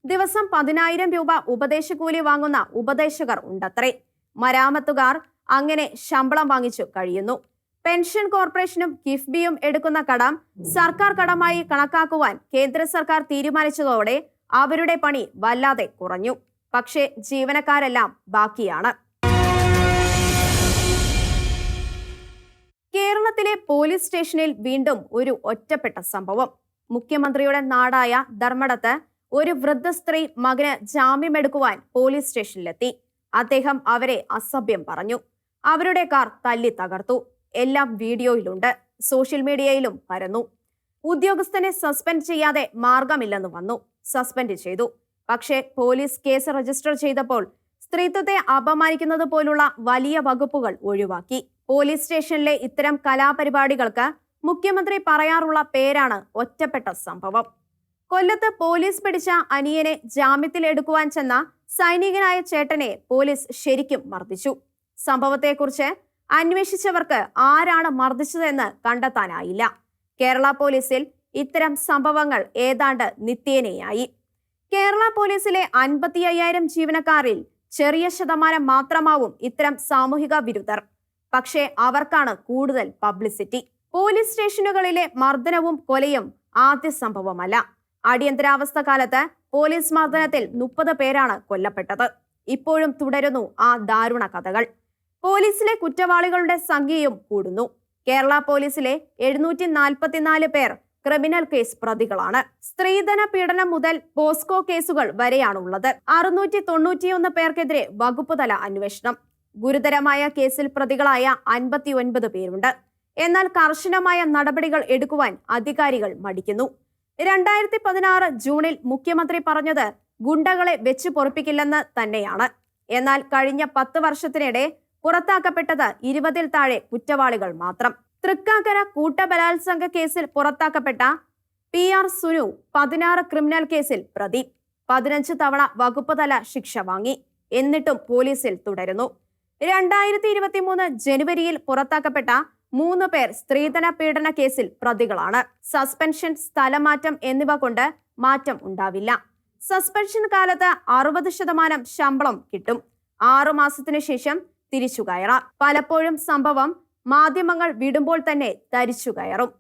ദിവസം 10,000 രൂപ ഉപദേശകൂലി വാങ്ങുന്ന ഉപദേശകർ ഉണ്ടത്രേ. മരാമത്തുകാർ അങ്ങനെ ശമ്പളം വാങ്ങിച്ചു കഴിയുന്നു. പെൻഷൻ കോർപ്പറേഷനും കിഫ്ബിയും എടുക്കുന്ന കടം സർക്കാർ കടമായി കണക്കാക്കുവാൻ കേന്ദ്ര സർക്കാർ തീരുമാനിച്ചതോടെ അവരുടെ പണി വല്ലാതെ കുറഞ്ഞു. പക്ഷേ ജീവനക്കാരെല്ലാം ബാക്കിയാണ്. കേരളത്തിലെ പോലീസ് സ്റ്റേഷനിൽ വീണ്ടും ഒരു ഒറ്റപ്പെട്ട സംഭവം. മുഖ്യമന്ത്രിയുടെ നാടായ ധർമ്മടത്ത് ഒരു വൃദ്ധ സ്ത്രീ മകന് ജാമ്യമെടുക്കുവാൻ പോലീസ് സ്റ്റേഷനിലെത്തി. അദ്ദേഹം അവരെ അസഭ്യം പറഞ്ഞു. അവരുടെ കാർ തല്ലി തകർത്തു. എല്ലാം വീഡിയോയിലുണ്ട്, സോഷ്യൽ മീഡിയയിലും പരന്നു. ഉദ്യോഗസ്ഥനെ സസ്പെൻഡ് ചെയ്യാതെ മാർഗമില്ലെന്ന് വന്നു. സസ്പെൻഡ് ചെയ്തു. പക്ഷേ പോലീസ് കേസ് രജിസ്റ്റർ ചെയ്തപ്പോൾ സ്ത്രീത്വത്തെ അപമാനിക്കുന്നത് പോലുള്ള വലിയ വകുപ്പുകൾ ഒഴിവാക്കി. പോലീസ് സ്റ്റേഷനിലെ ഇത്തരം കലാപരിപാടികൾക്ക് മുഖ്യമന്ത്രി പറയാറുള്ള പേരാണ് ഒറ്റപ്പെട്ട സംഭവം. കൊല്ലത്ത് പോലീസ് പിടിച്ച അനിയനെ ജാമ്യത്തിൽ എടുക്കുവാൻ ചെന്ന സൈനികനായ ചേട്ടനെ പോലീസ് ശരിക്കും മർദ്ദിച്ചു. സംഭവത്തെക്കുറിച്ച് അന്വേഷിച്ചവർക്ക് ആരാണ് മർദ്ദിച്ചതെന്ന് കണ്ടെത്താനായില്ല. കേരള പോലീസിൽ ഇത്തരം സംഭവങ്ങൾ ഏതാണ്ട് നിത്യേനയായി. കേരള പോലീസിലെ 55,000 ജീവനക്കാരിൽ ചെറിയ ശതമാനം മാത്രമാവും ഇത്തരം സാമൂഹിക വിരുദ്ധർ. പക്ഷേ അവർക്കാണ് കൂടുതൽ പബ്ലിസിറ്റി. പോലീസ് സ്റ്റേഷനുകളിലെ മർദ്ദനവും കൊലയും ആദ്യ സംഭവമല്ല. അടിയന്തരാവസ്ഥ കാലത്ത് പോലീസ് മർദ്ദനത്തിൽ 30 പേരാണ് കൊല്ലപ്പെട്ടത്. ഇപ്പോഴും തുടരുന്നു ആ ദാരുണ കഥകൾ. പോലീസിലെ കുറ്റവാളികളുടെ സംഖ്യയും കൂടുന്നു. കേരള പോലീസിലെ 744 പേർ ക്രിമിനൽ കേസ് പ്രതികളാണ്. സ്ത്രീധന പീഡനം മുതൽ പോസ്കോ കേസുകൾ വരെയാണുള്ളത്. 691 പേർക്കെതിരെ വകുപ്പ് തല അന്വേഷണം. ഗുരുതരമായ കേസിൽ പ്രതികളായ 59 പേരുണ്ട്. എന്നാൽ കർശനമായ നടപടികൾ എടുക്കുവാൻ അധികാരികൾ മടിക്കുന്നു. 2016 ജൂണിൽ മുഖ്യമന്ത്രി പറഞ്ഞത് ഗുണ്ടകളെ വെച്ച് പൊറിപ്പിക്കില്ലെന്ന് തന്നെയാണ്. എന്നാൽ കഴിഞ്ഞ 10 വർഷത്തിനിടെ പുറത്താക്കപ്പെട്ടത് 20-ൽ താഴെ കുറ്റവാളികൾ മാത്രം. തൃക്കാക്കര കൂട്ടബലാത്സംഗ കേസിൽ പുറത്താക്കപ്പെട്ട PR സുനു 16 ക്രിമിനൽ കേസിൽ പ്രതി. 15 തവണ വകുപ്പ് തല ശിക്ഷ വാങ്ങി. എന്നിട്ടും പോലീസിൽ തുടരുന്നു. 2023 ജനുവരിയിൽ പുറത്താക്കപ്പെട്ട 3 പേർ സ്ത്രീധന പീഡന കേസിൽ പ്രതികളാണ്. സസ്പെൻഷൻ, സ്ഥലമാറ്റം എന്നിവ കൊണ്ട് മാറ്റം ഉണ്ടാവില്ല. സസ്പെൻഷൻ കാലത്ത് 60% ശമ്പളം കിട്ടും. 6 മാസത്തിനു ശേഷം തിരിച്ചു കയറാം. പലപ്പോഴും സംഭവം മാധ്യമങ്ങൾ വിടുമ്പോൾ തന്നെ തരിച്ചു കയറും.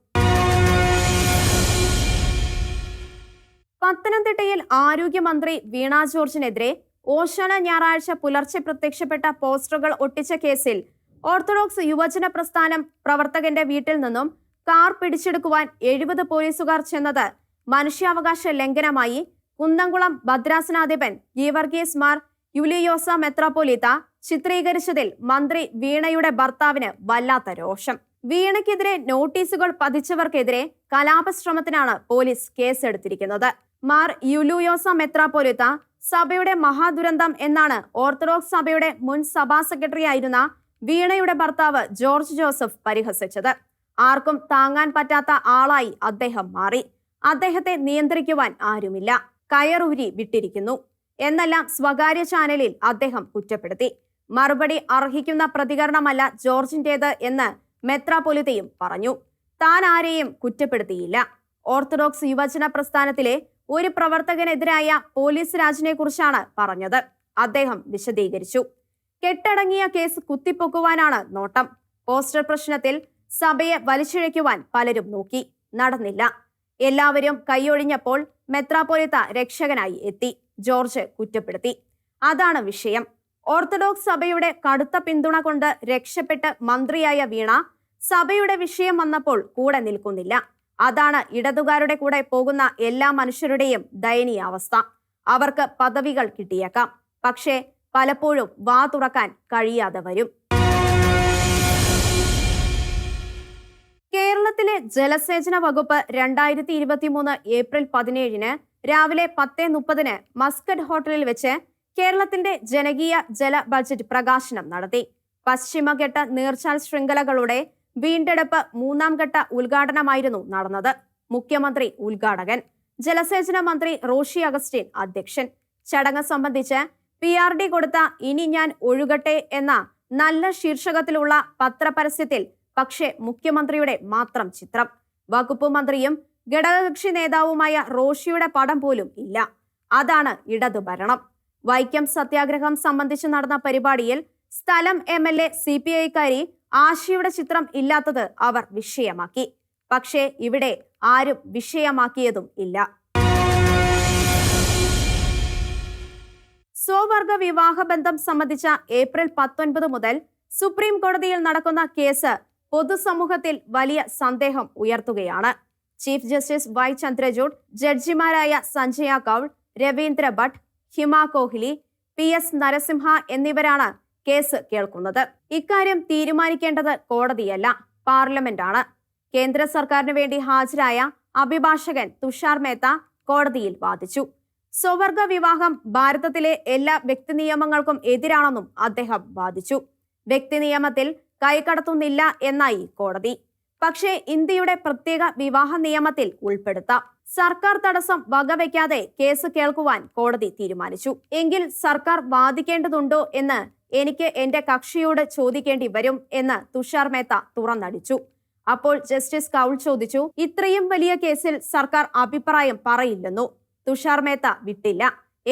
പത്തനംതിട്ടയിൽ ആരോഗ്യമന്ത്രി വീണ ജോർജിനെതിരെ ഓശാന ഞായറാഴ്ച പുലർച്ചെ പ്രത്യക്ഷപ്പെട്ട പോസ്റ്ററുകൾ ഒട്ടിച്ച കേസിൽ ഓർത്തഡോക്സ് യുവജന പ്രസ്ഥാനം പ്രവർത്തകന്റെ വീട്ടിൽ നിന്നും കാർ പിടിച്ചെടുക്കുവാൻ 70 പോലീസുകാർ ചെന്നത് മനുഷ്യാവകാശ ലംഘനമായി കുന്നംകുളം ഭദ്രാസനാധിപൻ ഗീവർഗീസ് മാർ യുലിയോസ മെത്രാപ്പൊലീത്ത ചിത്രീകരിച്ചതിൽ മന്ത്രി വീണയുടെ ഭർത്താവിന് വല്ലാത്ത രോഷം. വീണയ്ക്കെതിരെ നോട്ടീസുകൾ പതിച്ചവർക്കെതിരെ കലാപശ്രമത്തിനാണ് പോലീസ് കേസെടുത്തിരിക്കുന്നത്. മാർ യുലിയോസ മെത്രാപ്പൊലീത്ത സഭയുടെ മഹാദുരന്തം എന്നാണ് ഓർത്തഡോക്സ് സഭയുടെ മുൻ സഭാ സെക്രട്ടറി ആയിരുന്ന വീണയുടെ ഭർത്താവ് ജോർജ് ജോസഫ് പരിഹസിച്ചത്. ആർക്കും താങ്ങാൻ പറ്റാത്ത ആളായി അദ്ദേഹം മാറി. അദ്ദേഹത്തെ നിയന്ത്രിക്കുവാൻ ആരുമില്ല. കയറൂരി വിട്ടിരിക്കുന്നു എന്നെല്ലാം സ്വകാര്യ ചാനലിൽ അദ്ദേഹം കുറ്റപ്പെടുത്തി. മറുപടി അർഹിക്കുന്ന പ്രതികരണമല്ല ജോർജിന്റേത് എന്ന് മെത്രാപ്പൊലീത്തയും പറഞ്ഞു. താൻ ആരെയും കുറ്റപ്പെടുത്തിയില്ല. ഓർത്തഡോക്സ് യുവജന പ്രസ്ഥാനത്തിലെ ഒരു പ്രവർത്തകനെതിരായ പോലീസ് രാജിനെ കുറിച്ചാണ് പറഞ്ഞത്. അദ്ദേഹം വിശദീകരിച്ചു. കെട്ടടങ്ങിയ കേസ് കുത്തിപ്പൊക്കുവാനാണ് നോട്ടം. പോസ്റ്റർ പ്രശ്നത്തിൽ സഭയെ വലിച്ചിഴയ്ക്കുവാൻ പലരും നോക്കി. നടന്നില്ല. എല്ലാവരും കൈയൊഴിഞ്ഞപ്പോൾ മെത്രാപ്പൊലീത്ത രക്ഷകനായി എത്തി. ജോർജ് കുറ്റപ്പെടുത്തി. അതാണ് വിഷയം. ഓർത്തഡോക്സ് സഭയുടെ കടുത്ത പിന്തുണ കൊണ്ട് രക്ഷപ്പെട്ട് മന്ത്രിയായ വീണ സഭയുടെ വിഷയം വന്നപ്പോൾ കൂടെ നിൽക്കുന്നില്ല. അതാണ് ഇടതുകാരുടെ കൂടെ പോകുന്ന എല്ലാ മനുഷ്യരുടെയും ദയനീയാവസ്ഥ. അവർക്ക് പദവികൾ കിട്ടിയേക്കാം, പക്ഷേ പലപ്പോഴും വാ തുറക്കാൻ കഴിയാതെ വരും. കേരളത്തിലെ ജലസേചന വകുപ്പ് 2023 ഏപ്രിൽ 17 രാവിലെ 10:30 മസ്കറ്റ് ഹോട്ടലിൽ വെച്ച് കേരളത്തിന്റെ ജനകീയ ജല ബജറ്റ് പ്രകാശനം നടത്തി. പശ്ചിമഘട്ട നീർച്ചാൽ ശൃംഖലകളുടെ വീണ്ടെടുപ്പ് 3ാം ഘട്ട ഉദ്ഘാടനമായിരുന്നു നടന്നത്. മുഖ്യമന്ത്രി ഉദ്ഘാടകൻ, ജലസേചന മന്ത്രി റോഷി അഗസ്റ്റിൻ അധ്യക്ഷൻ. ചടങ്ങ് സംബന്ധിച്ച് PRD കൊടുത്ത ഇനി ഞാൻ ഒഴുകട്ടെ എന്ന നല്ല ശീർഷകത്തിലുള്ള പത്രപരസ്യത്തിൽ പക്ഷേ മുഖ്യമന്ത്രിയുടെ മാത്രം ചിത്രം. വകുപ്പ് മന്ത്രിയും ഘടകകക്ഷി നേതാവുമായ റോഷിയുടെ പടം പോലും ഇല്ല. അതാണ് ഇടതു ഭരണം. വൈക്കം സത്യാഗ്രഹം സംബന്ധിച്ച് നടന്ന പരിപാടിയിൽ സ്ഥലം MLA CPI-കാരി ആശയുടെ ചിത്രം ഇല്ലാത്തത് അവർ വിഷയമാക്കി. പക്ഷേ ഇവിടെ ആരും വിഷയമാക്കിയതും ഇല്ല. സ്വവർഗ വിവാഹബന്ധം സംബന്ധിച്ച ഏപ്രിൽ 19 മുതൽ സുപ്രീം കോടതിയിൽ നടക്കുന്ന കേസ് പൊതുസമൂഹത്തിൽ വലിയ സന്ദേഹം ഉയർത്തുകയാണ്. ചീഫ് ജസ്റ്റിസ് Y ചന്ദ്രചൂഡ്, ജഡ്ജിമാരായ സഞ്ജയ കൗൾ, രവീന്ദ്ര ഭട്ട്, ഹിമ കോഹ്ലി, PS നരസിംഹ എന്നിവരാണ് കേസ് കേൾക്കുന്നത്. ഇക്കാര്യം തീരുമാനിക്കേണ്ടത് കോടതിയല്ല, പാർലമെന്റാണ്. കേന്ദ്ര സർക്കാരിന് വേണ്ടി ഹാജരായ അഭിഭാഷകൻ തുഷാർ മേത്ത കോടതിയിൽ വാദിച്ചു. സ്വവർഗ വിവാഹം ഭാരതത്തിലെ എല്ലാ വ്യക്തി നിയമങ്ങൾക്കും എതിരാണെന്നും അദ്ദേഹം വാദിച്ചു. വ്യക്തി നിയമത്തിൽ കൈകടത്തുന്നില്ല എന്നായി കോടതി. പക്ഷേ ഇന്ത്യയുടെ പ്രത്യേക വിവാഹ നിയമത്തിൽ ഉൾപ്പെടുത്താം. സർക്കാർ തടസ്സം വകവയ്ക്കാതെ കേസ് കേൾക്കുവാൻ കോടതി തീരുമാനിച്ചു. എങ്കിൽ സർക്കാർ വാദിക്കേണ്ടതുണ്ടോ എന്ന് എനിക്ക് എന്റെ കക്ഷിയോട് ചോദിക്കേണ്ടി വരും എന്ന് തുഷാർ മേത്ത തുറന്നടിച്ചു. അപ്പോൾ ജസ്റ്റിസ് കൗൾ ചോദിച്ചു, ഇത്രയും വലിയ കേസിൽ സർക്കാർ അഭിപ്രായം പറയില്ലെന്നു. തുഷാർ മേത്ത വിട്ടില്ല.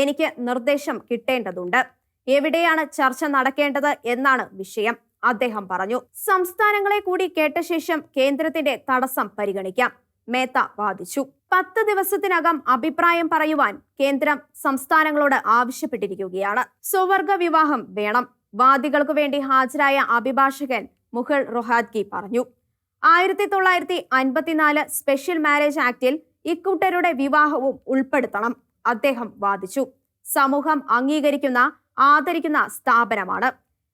എനിക്ക് നിർദ്ദേശം കിട്ടേണ്ടതുണ്ട്. എവിടെയാണ് ചർച്ച നടക്കേണ്ടത് എന്നാണ് വിഷയം, അദ്ദേഹം പറഞ്ഞു. സംസ്ഥാനങ്ങളെ കൂടി കേട്ട ശേഷം കേന്ദ്രത്തിന്റെ തടസ്സം പരിഗണിക്കാം, മേത്ത വാദിച്ചു. 10 ദിവസത്തിനകം അഭിപ്രായം പറയുവാൻ കേന്ദ്രം സംസ്ഥാനങ്ങളോട് ആവശ്യപ്പെട്ടിരിക്കുകയാണ്. സ്വവർഗ വിവാഹം വേണം, വാദികൾക്കു വേണ്ടി ഹാജരായ അഭിഭാഷകൻ മുകുൾ റോഹത്ഗി പറഞ്ഞു. 1954 സ്പെഷ്യൽ മാരേജ് ആക്ടിൽ ഇക്കൂട്ടരുടെ വിവാഹവും ഉൾപ്പെടുത്തണം, അദ്ദേഹം വാദിച്ചു. സമൂഹം അംഗീകരിക്കുന്ന, ആദരിക്കുന്ന സ്ഥാപനമാണ്.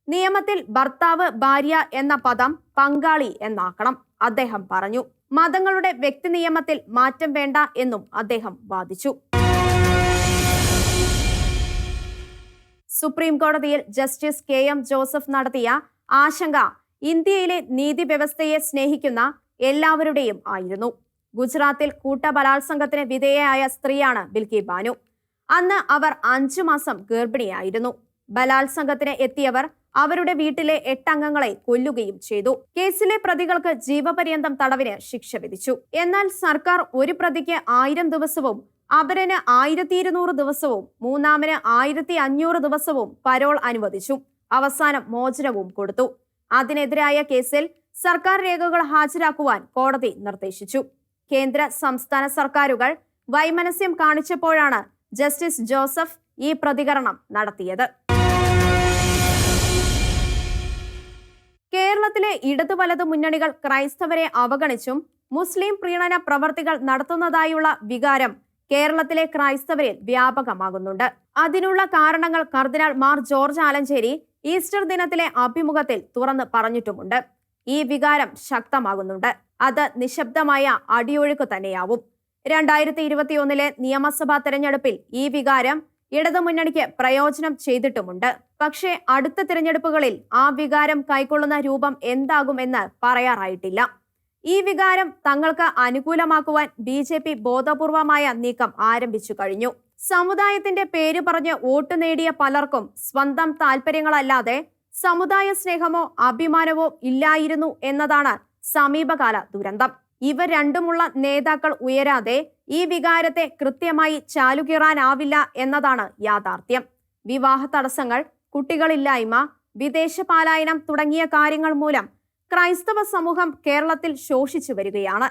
നിയമത്തിൽ ഭർത്താവ്, ഭാര്യ എന്ന പദം പങ്കാളി എന്നാക്കണം, അദ്ദേഹം പറഞ്ഞു. മതങ്ങളുടെ വ്യക്തി നിയമത്തിൽ മാറ്റം വേണ്ട എന്നും അദ്ദേഹം വാദിച്ചു. സുപ്രീം കോടതിയിൽ ജസ്റ്റിസ് KM ജോസഫ് നടത്തിയ ആശങ്ക ഇന്ത്യയിലെ നീതി വ്യവസ്ഥയെ സ്നേഹിക്കുന്ന എല്ലാവരുടെയും ആയിരുന്നു. ഗുജറാത്തിൽ കൂട്ടബലാത്സംഗത്തിന് വിധേയയായ സ്ത്രീയാണ് ബിൽക്കി ബാനു. അന്ന് അവർ 5 മാസം ഗർഭിണിയായിരുന്നു. ബലാത്സംഗത്തിന് എത്തിയവർ അവരുടെ വീട്ടിലെ 8 അംഗങ്ങളെ കൊല്ലുകയും ചെയ്തു. കേസിലെ പ്രതികൾക്ക് ജീവപര്യന്തം തടവിന് ശിക്ഷ വിധിച്ചു. എന്നാൽ സർക്കാർ ഒരു പ്രതിക്ക് 1000 ദിവസവും അപരന് 1200 ദിവസവും മൂന്നാമന് 1500 ദിവസവും പരോൾ അനുവദിച്ചു. അവസാനം മോചനവും കൊടുത്തു. അതിനെതിരായ കേസിൽ സർക്കാർ രേഖകൾ ഹാജരാക്കുവാൻ കോടതി നിർദ്ദേശിച്ചു. കേന്ദ്ര സംസ്ഥാന സർക്കാരുകൾ വൈമനസ്യം കാണിച്ചപ്പോഴാണ് ജസ്റ്റിസ് ജോസഫ് ഈ പ്രതികരണം നടത്തിയത്. കേരളത്തിലെ ഇടതു വലതു മുന്നണികൾ ക്രൈസ്തവരെ അവഗണിച്ചും മുസ്ലിം പ്രീണന പ്രവർത്തികൾ നടത്തുന്നതായുള്ള വികാരം കേരളത്തിലെ ക്രൈസ്തവരിൽ വ്യാപകമാകുന്നുണ്ട്. അതിനുള്ള കാരണങ്ങൾ കർദിനാൾ മാർ ജോർജ് ആലഞ്ചേരി ഈസ്റ്റർ ദിനത്തിലെ അഭിമുഖത്തിൽ തുറന്ന് പറഞ്ഞിട്ടുമുണ്ട്. ഈ വികാരം ശക്തമാകുന്നുണ്ട്. അത് നിശബ്ദമായ അടിയൊഴുക്ക് തന്നെയാവും. 2021 നിയമസഭാ തെരഞ്ഞെടുപ്പിൽ ഈ വികാരം ഇടതുമുന്നണിക്ക് പ്രയോജനം ചെയ്തിട്ടുമുണ്ട്. പക്ഷേ അടുത്ത തിരഞ്ഞെടുപ്പുകളിൽ ആ വികാരം കൈക്കൊള്ളുന്ന രൂപം എന്താകുമെന്ന് പറയാറായിട്ടില്ല. ഈ വികാരം തങ്ങൾക്ക് അനുകൂലമാക്കുവാൻ BJP ബോധപൂർവമായ നീക്കം ആരംഭിച്ചു കഴിഞ്ഞു. സമുദായത്തിന്റെ പേര് പറഞ്ഞ് വോട്ട് നേടിയ പലർക്കും സ്വന്തം താല്പര്യങ്ങളല്ലാതെ സമുദായ സ്നേഹമോ അഭിമാനമോ ഇല്ലായിരുന്നു എന്നതാണ് സമീപകാല ദുരന്തം. ഇവ രണ്ടുമുള്ള നേതാക്കൾ ഉയരാതെ ഈ വികാരത്തെ കൃത്യമായി ചാലുകീറാനാവില്ല എന്നതാണ് യാഥാർത്ഥ്യം. വിവാഹ തടസ്സങ്ങൾ, കുട്ടികളില്ലായ്മ, വിദേശ പലായനം തുടങ്ങിയ കാര്യങ്ങൾ മൂലം ക്രൈസ്തവ സമൂഹം കേരളത്തിൽ ശോഷിച്ചു വരികയാണ്.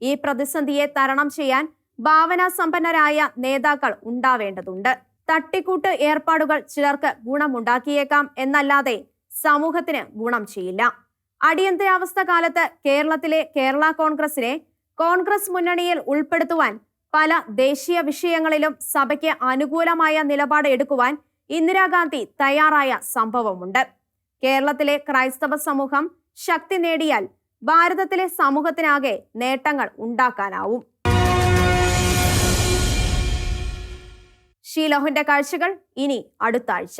ഈ പ്രതിസന്ധിയെ തരണം ചെയ്യാൻ ഭാവനാസമ്പന്നരായ നേതാക്കൾ ഉണ്ടാവേണ്ടതുണ്ട്. തട്ടിക്കൂട്ട് ഏർപ്പാടുകൾ ചിലർക്ക് ഗുണമുണ്ടാക്കിയേക്കാം എന്നല്ലാതെ സമൂഹത്തിന് ഗുണം ചെയ്യില്ല. അടിയന്തരാവസ്ഥ കാലത്ത് കേരളത്തിലെ കേരള കോൺഗ്രസിനെ കോൺഗ്രസ് മുന്നണിയിൽ ഉൾപ്പെടുത്തുവാൻ പല ദേശീയ വിഷയങ്ങളിലും സഭയ്ക്ക് അനുകൂലമായ നിലപാട് എടുക്കുവാൻ ഇന്ദിരാഗാന്ധി തയ്യാറായ സംഭവമുണ്ട്. കേരളത്തിലെ ക്രൈസ്തവ സമൂഹം ശക്തി നേടിയാൽ ഭാരതത്തിലെ സമൂഹത്തിനാകെ നേട്ടങ്ങൾ ഉണ്ടാക്കാനാവും. ഷീലോഹിന്റെ കാഴ്ചകൾ ഇനി അടുത്ത ആഴ്ച.